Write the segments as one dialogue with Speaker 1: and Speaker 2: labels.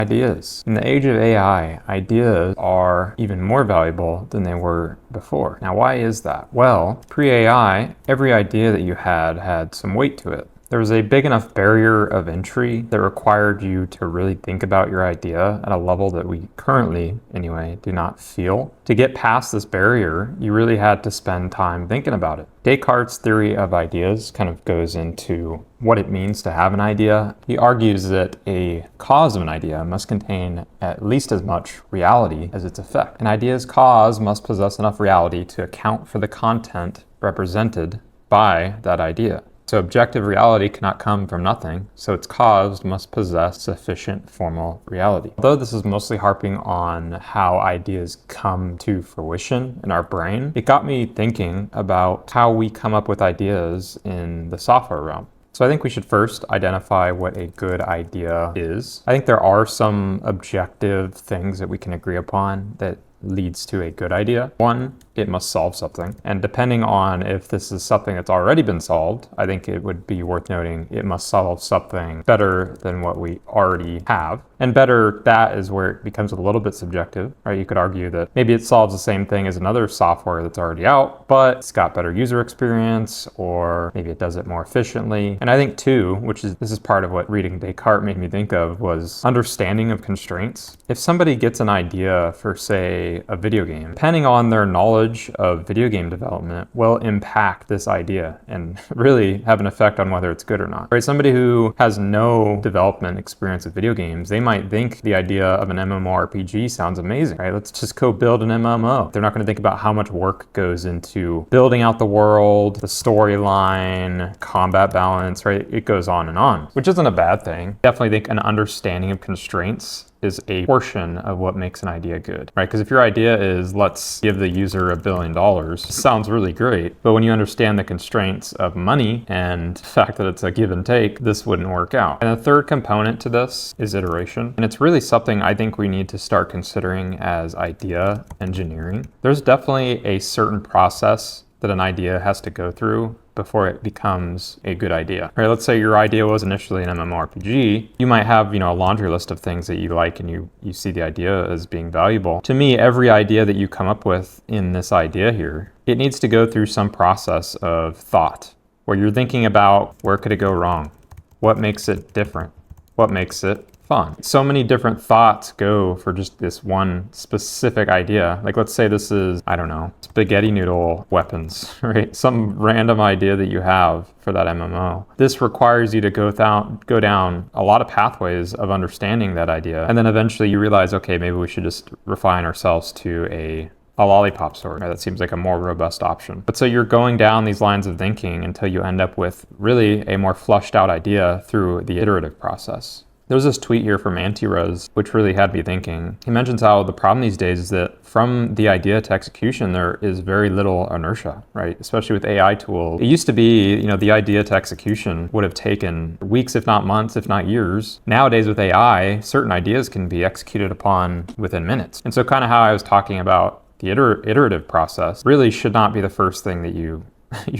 Speaker 1: Ideas. In the age of AI, ideas are even more valuable than they were before. Now, why is that? Well, pre-AI, every idea that you had some weight to it. There was a big enough barrier of entry that required you to really think about your idea at a level that we currently, anyway, do not feel. To get past this barrier, you really had to spend time thinking about it. Descartes' theory of ideas kind of goes into what it means to have an idea. He argues that a cause of an idea must contain at least as much reality as its effect. An idea's cause must possess enough reality to account for the content represented by that idea. So objective reality cannot come from nothing, so its cause must possess sufficient formal reality. Although this is mostly harping on how ideas come to fruition in our brain, it got me thinking about how we come up with ideas in the software realm. So I think we should first identify what a good idea is. I think there are some objective things that we can agree upon that leads to a good idea. One, it must solve something. And depending on if this is something that's already been solved, I think it would be worth noting it must solve something better than what we already have. And better, that is where it becomes a little bit subjective, right? You could argue that maybe it solves the same thing as another software that's already out, but it's got better user experience, or maybe it does it more efficiently. And I think too, this is part of what reading Descartes made me think of, was understanding of constraints. If somebody gets an idea for, say, a video game, depending on their knowledge of video game development will impact this idea and really have an effect on whether it's good or not. Right? Somebody who has no development experience with video games, they might think the idea of an MMORPG sounds amazing, right? Let's just go build an MMO. They're not going to think about how much work goes into building out the world, the storyline, combat balance, right? It goes on, which isn't a bad thing. Definitely think an understanding of constraints is a portion of what makes an idea good, right? Because if your idea is, let's give the user $1 billion, sounds really great. But when you understand the constraints of money and the fact that it's a give and take, this wouldn't work out. And the third component to this is iteration. And it's really something I think we need to start considering as idea engineering. There's definitely a certain process that an idea has to go through before it becomes a good idea. Right? Let's say your idea was initially an MMORPG. You might have, a laundry list of things that you like and you see the idea as being valuable. To me, every idea that you come up with in this idea here, it needs to go through some process of thought where you're thinking about where could it go wrong? What makes it different? What makes it fun? So many different thoughts go for just this one specific idea. Like let's say this is, I don't know, spaghetti noodle weapons, right? Some random idea that you have for that MMO. This requires you to go down a lot of pathways of understanding that idea. And then eventually you realize, okay, maybe we should just refine ourselves to a lollipop store. Right? That seems like a more robust option. But so you're going down these lines of thinking until you end up with really a more flushed out idea through the iterative process. There's this tweet here from Antirez, which really had me thinking. He mentions how the problem these days is that from the idea to execution, there is very little inertia, right? Especially with AI tools. It used to be, the idea to execution would have taken weeks, if not months, if not years. Nowadays with AI, certain ideas can be executed upon within minutes. And so kind of how I was talking about the iterative process really should not be the first thing that you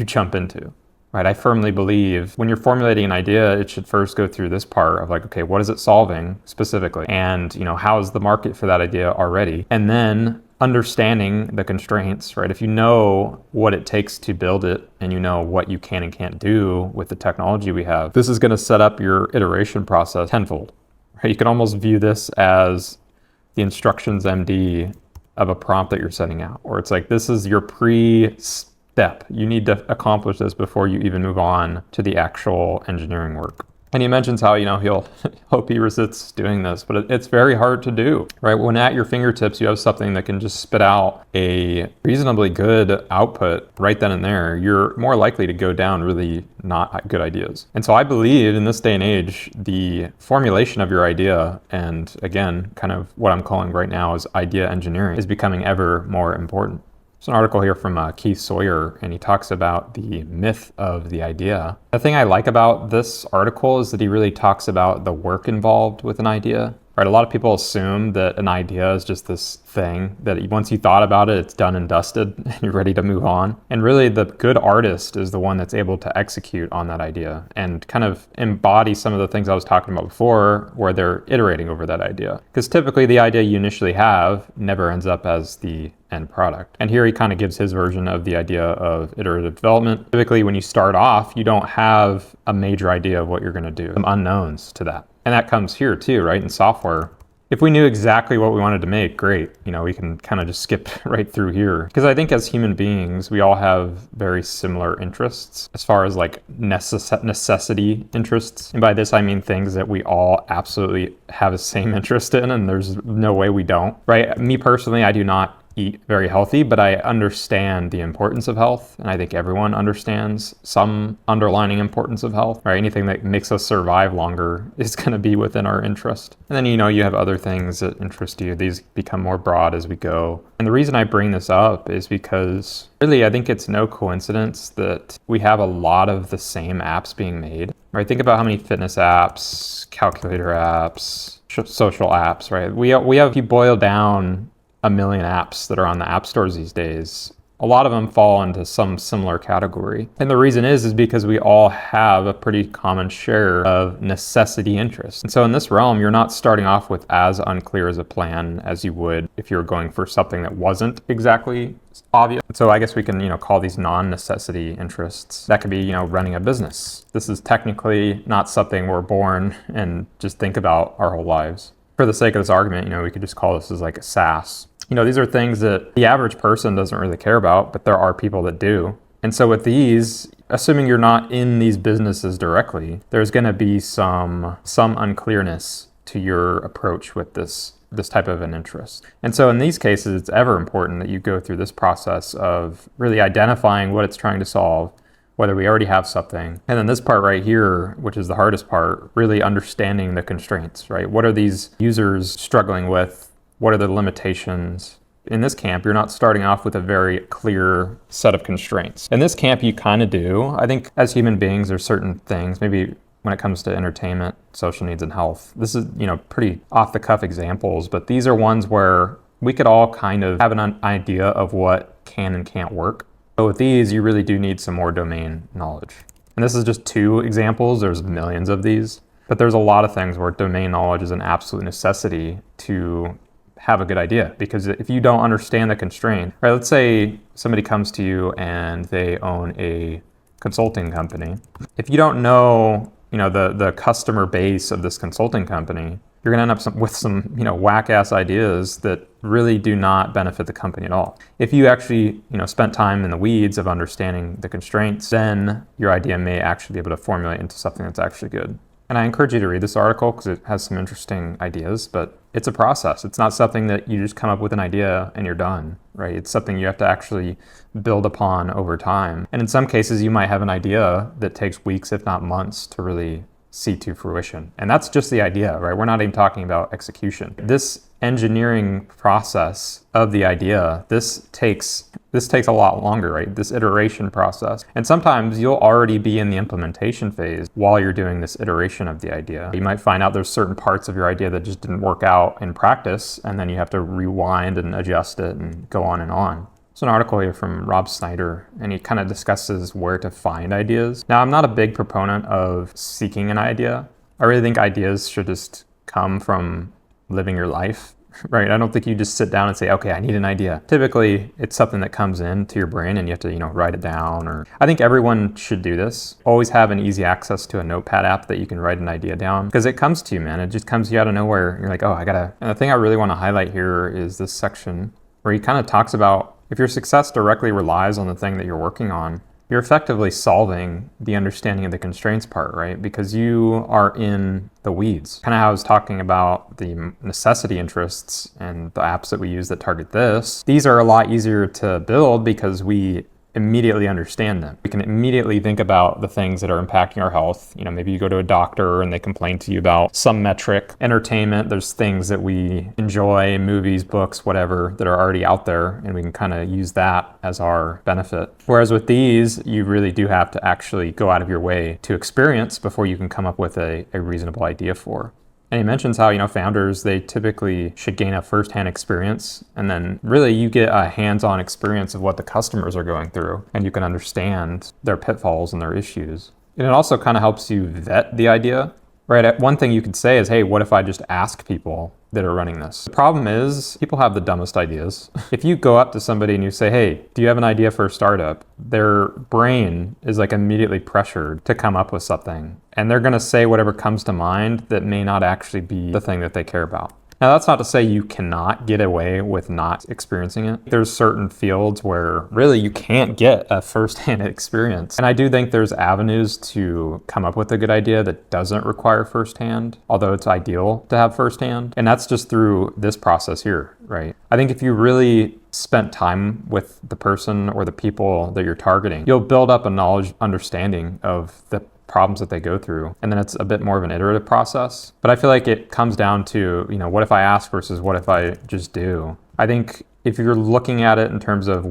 Speaker 1: jump into. Right, I firmly believe when you're formulating an idea, it should first go through this part of like, okay, what is it solving specifically? And, how is the market for that idea already? And then understanding the constraints, right? If you know what it takes to build it and you know what you can and can't do with the technology we have, this is going to set up your iteration process tenfold. Right? You can almost view this as the instructions MD of a prompt that you're setting out, or it's like, this is your step. You need to accomplish this before you even move on to the actual engineering work. And he mentions how, he'll hope he resists doing this, but it's very hard to do, right? When at your fingertips, you have something that can just spit out a reasonably good output right then and there, you're more likely to go down really not good ideas. And so I believe in this day and age, the formulation of your idea, and again, kind of what I'm calling right now is idea engineering, is becoming ever more important. There's an article here from Keith Sawyer, and he talks about the myth of the idea. The thing I like about this article is that he really talks about the work involved with an idea. right? A lot of people assume that an idea is just this thing that once you thought about it, it's done and dusted and you're ready to move on. And really the good artist is the one that's able to execute on that idea and kind of embody some of the things I was talking about before, where they're iterating over that idea. Because typically the idea you initially have never ends up as the end product. And here he kind of gives his version of the idea of iterative development. Typically when you start off, you don't have a major idea of what you're going to do, some unknowns to that. And that comes here too, right? In software, if we knew exactly what we wanted to make, great. We can kind of just skip right through here. Because I think as human beings, we all have very similar interests as far as like necessity interests. And by this, I mean things that we all absolutely have the same interest in, and there's no way we don't, right? Me personally, I do not eat very healthy, but I understand the importance of health. And I think everyone understands some underlying importance of health, right? Anything that makes us survive longer is going to be within our interest. And then, you have other things that interest you. These become more broad as we go. And the reason I bring this up is because really, I think it's no coincidence that we have a lot of the same apps being made, right? Think about how many fitness apps, calculator apps, social apps, right? We have, if you boil down a million apps that are on the app stores these days, a lot of them fall into some similar category. And the reason is because we all have a pretty common share of necessity interests. And so in this realm, you're not starting off with as unclear as a plan as you would if you were going for something that wasn't exactly obvious. So I guess we can, call these non-necessity interests. That could be, running a business. This is technically not something we're born and just think about our whole lives. For the sake of this argument, we could just call this as like a SaaS. These are things that the average person doesn't really care about, but there are people that do. And so with these, assuming you're not in these businesses directly, there's going to be some unclearness to your approach with this type of an interest. And so in these cases, it's ever important that you go through this process of really identifying what it's trying to solve, whether we already have something. And then this part right here, which is the hardest part, really understanding the constraints, right? What are these users struggling with? What are the limitations? In this camp, you're not starting off with a very clear set of constraints. In this camp, you kind of do. I think as human beings, there's certain things, maybe when it comes to entertainment, social needs, and health. This is, pretty off-the-cuff examples, but these are ones where we could all kind of have an idea of what can and can't work. But with these, you really do need some more domain knowledge. And this is just 2 examples. There's millions of these. But there's a lot of things where domain knowledge is an absolute necessity to have a good idea. Because if you don't understand the constraint, right, let's say somebody comes to you and they own a consulting company. If you don't know, the customer base of this consulting company, you're going to end up with some whack-ass ideas that really do not benefit the company at all. If you actually, spent time in the weeds of understanding the constraints, then your idea may actually be able to formulate into something that's actually good. And I encourage you to read this article because it has some interesting ideas, but it's a process. It's not something that you just come up with an idea and you're done, right? It's something you have to actually build upon over time. And in some cases, you might have an idea that takes weeks, if not months, to really see to fruition. And that's just the idea, right? We're not even talking about execution. This engineering process of the idea, this takes a lot longer, right? This iteration process. And sometimes you'll already be in the implementation phase while you're doing this iteration of the idea. You might find out there's certain parts of your idea that just didn't work out in practice, and then you have to rewind and adjust it and go on and on. There's an article here from Snyder, and he kind of discusses where to find ideas. Now, I'm not a big proponent of seeking an idea. I really think ideas should just come from living your life, right? I don't think you just sit down and say, okay, I need an idea. Typically, it's something that comes into your brain and you have to, write it down. Or I think everyone should do this. Always have an easy access to a notepad app that you can write an idea down, because it comes to you, man. It just comes to you out of nowhere. You're like, And the thing I really want to highlight here is this section where he kind of talks about if your success directly relies on the thing that you're working on, you're effectively solving the understanding of the constraints part, right? Because you are in the weeds. Kind of how I was talking about the necessity interests and the apps that we use that target this. These are a lot easier to build because we immediately understand them. We can immediately think about the things that are impacting our health. Maybe you go to a doctor and they complain to you about some metric. Entertainment, there's things that we enjoy, movies, books, whatever, that are already out there, and we can kind of use that as our benefit. Whereas with these, you really do have to actually go out of your way to experience before you can come up with a reasonable idea for. And he mentions how, founders, they typically should gain a firsthand experience. And then really you get a hands-on experience of what the customers are going through. And you can understand their pitfalls and their issues. And it also kind of helps you vet the idea, right? One thing you could say is, hey, what if I just ask people that are running this? The problem is people have the dumbest ideas. If you go up to somebody and you say, hey, do you have an idea for a startup? Their brain is like immediately pressured to come up with something. And they're going to say whatever comes to mind that may not actually be the thing that they care about. Now, that's not to say you cannot get away with not experiencing it. There's certain fields where really you can't get a firsthand experience. And I do think there's avenues to come up with a good idea that doesn't require firsthand, although it's ideal to have firsthand. And that's just through this process here, right? I think if you really spent time with the person or the people that you're targeting, you'll build up a knowledge understanding of the problems that they go through. And then it's a bit more of an iterative process. But I feel like it comes down to, what if I ask versus what if I just do? I think if you're looking at it in terms of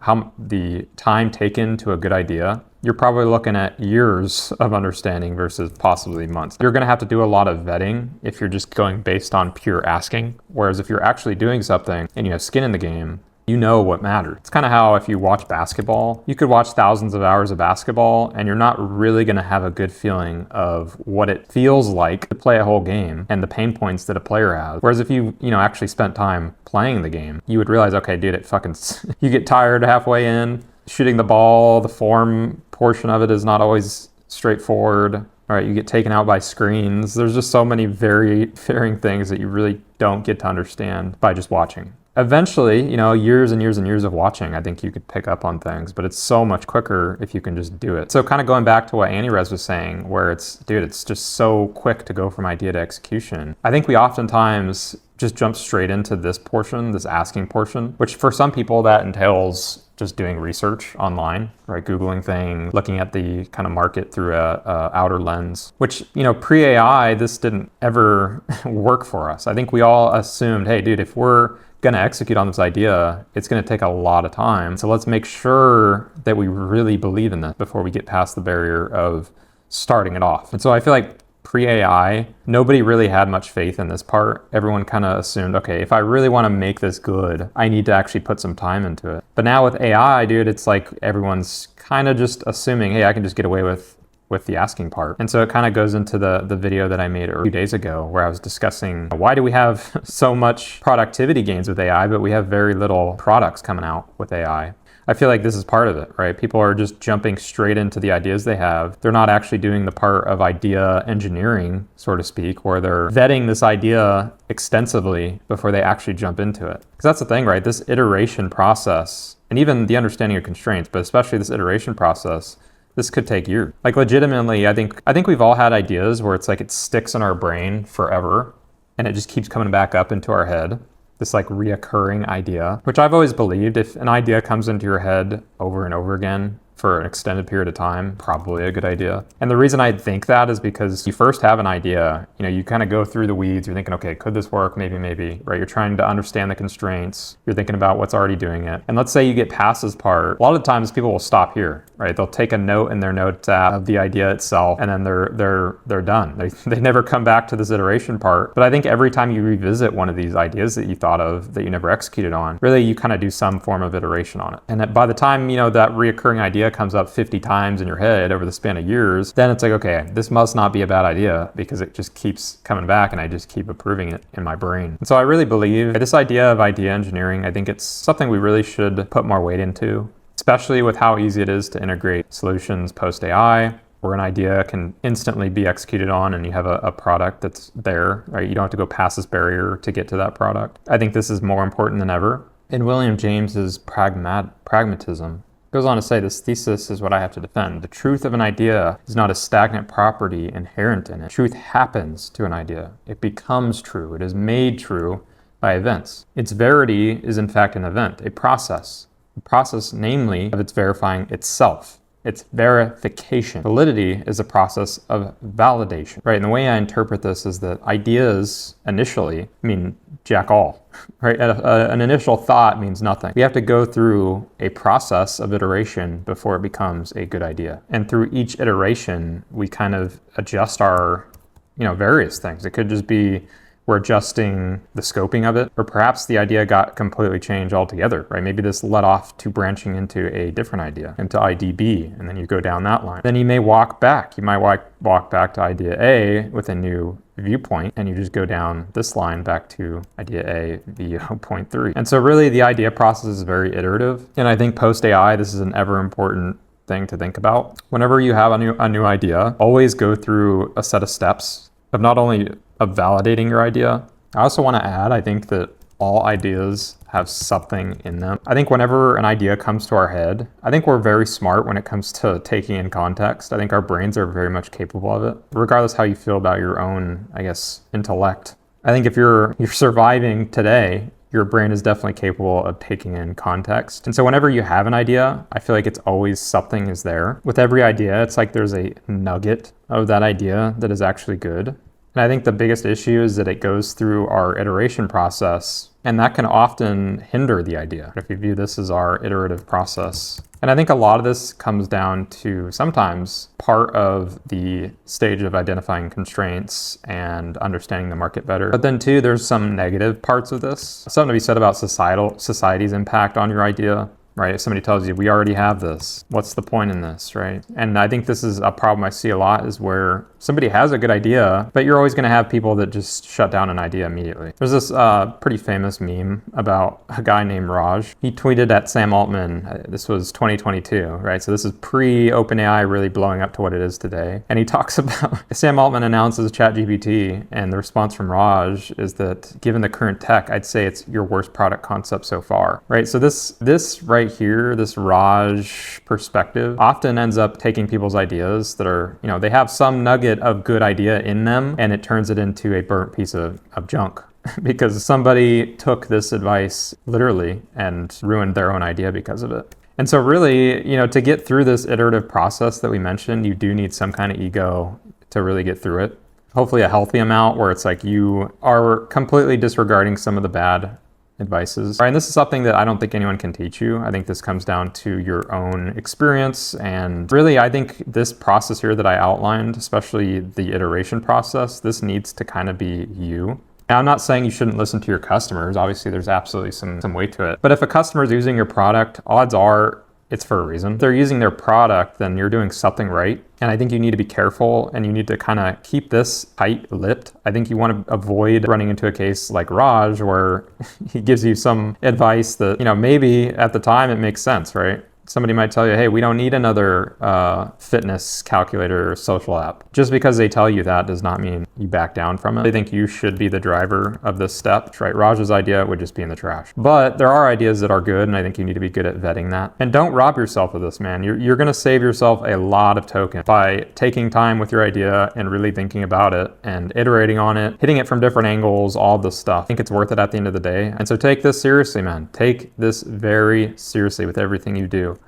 Speaker 1: how the time taken to a good idea, you're probably looking at years of understanding versus possibly months. You're going to have to do a lot of vetting if you're just going based on pure asking. Whereas if you're actually doing something and you have skin in the game, you know what matters. It's kind of how if you watch basketball, you could watch thousands of hours of basketball and you're not really going to have a good feeling of what it feels like to play a whole game and the pain points that a player has. Whereas if you actually spent time playing the game, you would realize, okay, dude, you get tired halfway in, shooting the ball, the form portion of it is not always straightforward. All right, you get taken out by screens. There's just so many varying things that you really don't get to understand by just watching. Eventually, years and years and years of watching, I think you could pick up on things, but it's so much quicker if you can just do it. So kind of going back to what Anurez was saying, where it's just so quick to go from idea to execution. I think we oftentimes just jump straight into this portion, this asking portion, which for some people that entails just doing research online, right? Googling things, looking at the kind of market through a outer lens, which, pre-AI, this didn't ever work for us. I think we all assumed, hey, dude, if we're going to execute on this idea, it's going to take a lot of time. So let's make sure that we really believe in this before we get past the barrier of starting it off. And so I feel like pre-AI, nobody really had much faith in this part. Everyone kind of assumed, okay, if I really want to make this good, I need to actually put some time into it. But now with AI, dude, it's like everyone's kind of just assuming, hey, I can just get away with the asking part. And so it kind of goes into the video that I made a few days ago where I was discussing why do we have so much productivity gains with AI, but we have very little products coming out with AI. I feel like this is part of it, right? People are just jumping straight into the ideas they have. They're not actually doing the part of idea engineering, so to speak, where they're vetting this idea extensively before they actually jump into it. Because that's the thing, right? This iteration process, and even the understanding of constraints, but especially this iteration process, this could take years. Like legitimately, I think we've all had ideas where it's like it sticks in our brain forever and it just keeps coming back up into our head. This like reoccurring idea, which I've always believed if an idea comes into your head over and over again for an extended period of time, probably a good idea. And the reason I think that is because you first have an idea, you kind of go through the weeds, you're thinking, okay, could this work? Maybe, right? You're trying to understand the constraints. You're thinking about what's already doing it. And let's say you get past this part. A lot of times people will stop here, right? They'll take a note in their notes app of the idea itself, and then they're done. They never come back to this iteration part. But I think every time you revisit one of these ideas that you thought of that you never executed on, really you kind of do some form of iteration on it. And by the time, that reoccurring idea comes up 50 times in your head over the span of years, then it's like, okay, this must not be a bad idea because it just keeps coming back and I just keep approving it in my brain. And so I really believe this idea of idea engineering, I think it's something we really should put more weight into, especially with how easy it is to integrate solutions post-AI, where an idea can instantly be executed on and you have a product that's there, right? You don't have to go past this barrier to get to that product. I think this is more important than ever. In William James's Pragmatism, goes on to say, this thesis is what I have to defend. The truth of an idea is not a stagnant property inherent in it. Truth happens to an idea. It becomes true. It is made true by events. Its verity is in fact an event, a process. A process, namely, of its verifying itself. It's verification. Validity is a process of validation, right? And the way I interpret this is that ideas initially mean jack all, right? An initial thought means nothing. We have to go through a process of iteration before it becomes a good idea. And through each iteration, we kind of adjust our various things. It could just be we're adjusting the scoping of it, or perhaps the idea got completely changed altogether, right? Maybe this led off to branching into a different idea, into IDB, and then you go down that line. Then you may walk back. You might walk back to idea A with a new viewpoint, and you just go down this line back to idea A via point 3. And so really the idea process is very iterative. And I think post AI, this is an ever important thing to think about. Whenever you have a new idea, always go through a set of steps of not only of validating your idea. I also want to add, I think that all ideas have something in them. I think whenever an idea comes to our head, I think we're very smart when it comes to taking in context. I think our brains are very much capable of it, regardless how you feel about your own, intellect. I think if you're surviving today, your brain is definitely capable of taking in context. And so whenever you have an idea, I feel like it's always something is there. With every idea, it's like there's a nugget of that idea that is actually good. And I think the biggest issue is that it goes through our iteration process, and that can often hinder the idea if you view this as our iterative process. And I think a lot of this comes down to sometimes part of the stage of identifying constraints and understanding the market better. But then too, there's some negative parts of this. Something to be said about society's impact on your idea. Right? If somebody tells you, we already have this, what's the point in this, right? And I think this is a problem I see a lot, is where somebody has a good idea, but you're always going to have people that just shut down an idea immediately. There's this pretty famous meme about a guy named Raj. He tweeted at Sam Altman, this was 2022, right? So this is pre-OpenAI really blowing up to what it is today. And he talks about, Sam Altman announces ChatGPT, and the response from Raj is that given the current tech, I'd say it's your worst product concept so far, right? So this right here, this Raj perspective often ends up taking people's ideas that are, they have some nugget of good idea in them, and it turns it into a burnt piece of junk because somebody took this advice literally and ruined their own idea because of it. And so really, to get through this iterative process that we mentioned, you do need some kind of ego to really get through it. Hopefully a healthy amount where it's like you are completely disregarding some of the bad advices. Right, and this is something that I don't think anyone can teach you. I think this comes down to your own experience. And really, I think this process here that I outlined, especially the iteration process, this needs to kind of be you. Now, I'm not saying you shouldn't listen to your customers. Obviously, there's absolutely some weight to it. But if a customer is using your product, odds are it's for a reason. If they're using their product, then you're doing something right. And I think you need to be careful, and you need to kind of keep this tight-lipped. I think you want to avoid running into a case like Raj where he gives you some advice that, maybe at the time it makes sense, right? Somebody might tell you, hey, we don't need another fitness calculator or social app. Just because they tell you that does not mean you back down from it. I think you should be the driver of this step, right? Raj's idea would just be in the trash. But there are ideas that are good, and I think you need to be good at vetting that. And don't rob yourself of this, man. You're going to save yourself a lot of tokens by taking time with your idea and really thinking about it and iterating on it, hitting it from different angles, all this stuff. I think it's worth it at the end of the day. And so take this seriously, man. Take this very seriously with everything you do.